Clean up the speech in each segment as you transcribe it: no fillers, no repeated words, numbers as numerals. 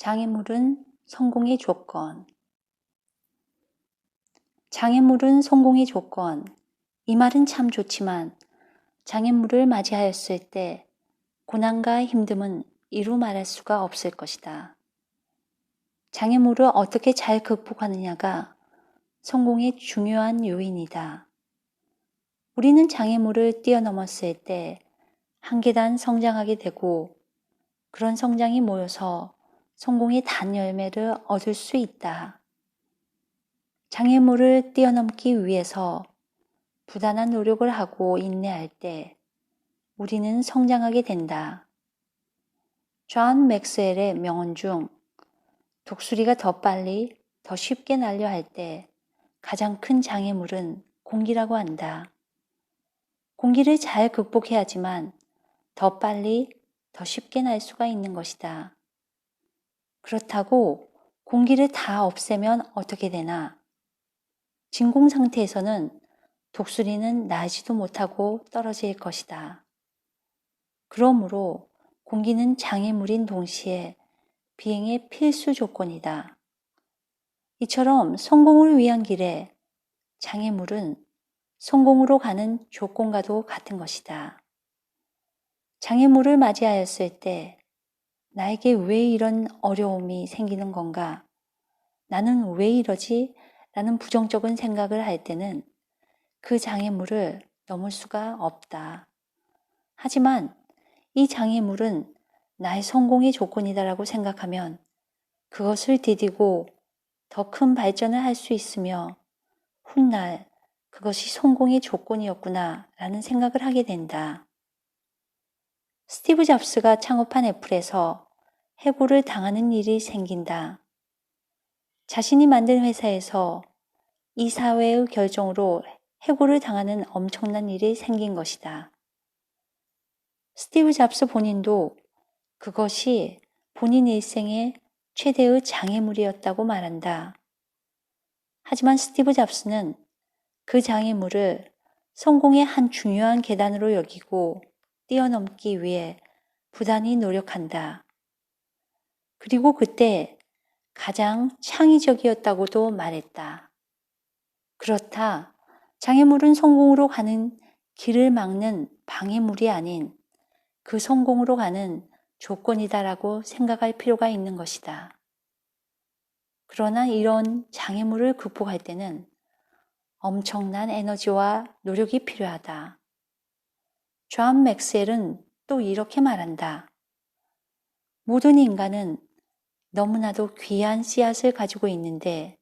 장애물은 성공의 조건. 장애물은 성공의 조건. 이 말은 참 좋지만 장애물을 맞이하였을 때 고난과 힘듦은 이루 말할 수가 없을 것이다. 장애물을 어떻게 잘 극복하느냐가 성공의 중요한 요인이다. 우리는 장애물을 뛰어넘었을 때 한 계단 성장하게 되고 그런 성장이 모여서 성공의 단열매를 얻을 수 있다. 장애물을 뛰어넘기 위해서 부단한 노력을 하고 인내할 때 우리는 성장하게 된다. 존 맥스웰의 명언 중 독수리가 더 빨리, 더 쉽게 날려 할 때 가장 큰 장애물은 공기라고 한다. 공기를 잘 극복해야지만 더 빨리, 더 쉽게 날 수가 있는 것이다. 그렇다고 공기를 다 없애면 어떻게 되나? 진공 상태에서는 독수리는 날지도 못하고 떨어질 것이다. 그러므로 공기는 장애물인 동시에 비행의 필수 조건이다. 이처럼 성공을 위한 길에 장애물은 성공으로 가는 조건과도 같은 것이다. 장애물을 맞이하였을 때 나에게 왜 이런 어려움이 생기는 건가? 나는 왜 이러지? 라는 부정적인 생각을 할 때는 그 장애물을 넘을 수가 없다. 하지만 이 장애물은 나의 성공의 조건이다라고 생각하면 그것을 디디고 더 큰 발전을 할 수 있으며 훗날 그것이 성공의 조건이었구나 라는 생각을 하게 된다. 스티브 잡스가 창업한 애플에서 해고를 당하는 일이 생긴다. 자신이 만든 회사에서 이사회의 결정으로 해고를 당하는 엄청난 일이 생긴 것이다. 스티브 잡스 본인도 그것이 본인 일생의 최대의 장애물이었다고 말한다. 하지만 스티브 잡스는 그 장애물을 성공의 한 중요한 계단으로 여기고 뛰어넘기 위해 부단히 노력한다. 그리고 그때 가장 창의적이었다고도 말했다. 그렇다. 장애물은 성공으로 가는 길을 막는 방해물이 아닌 그 성공으로 가는 조건이다라고 생각할 필요가 있는 것이다. 그러나 이런 장애물을 극복할 때는 엄청난 에너지와 노력이 필요하다. 존 맥스웰은 또 이렇게 말한다. 모든 인간은 너무나도 귀한 씨앗을 가지고 있는데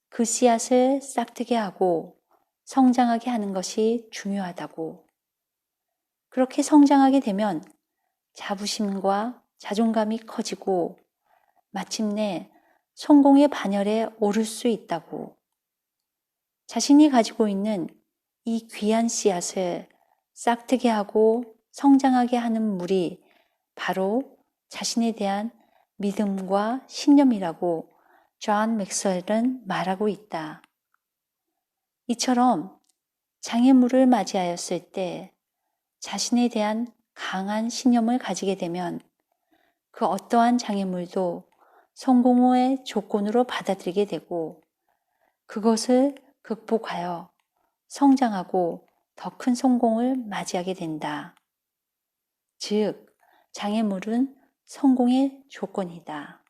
그 씨앗을 싹트게 하고 성장하게 하는 것이 중요하다고. 그렇게 성장하게 되면 자부심과 자존감이 커지고 마침내 성공의 반열에 오를 수 있다고. 자신이 가지고 있는 이 귀한 씨앗을 싹트게 하고 성장하게 하는 물이 바로 자신에 대한 믿음과 신념이라고 존 맥스웰은 말하고 있다. 이처럼 장애물을 맞이하였을 때 자신에 대한 강한 신념을 가지게 되면 그 어떠한 장애물도 성공의 조건으로 받아들이게 되고 그것을 극복하여 성장하고 더 큰 성공을 맞이하게 된다. 즉, 장애물은 성공의 조건이다.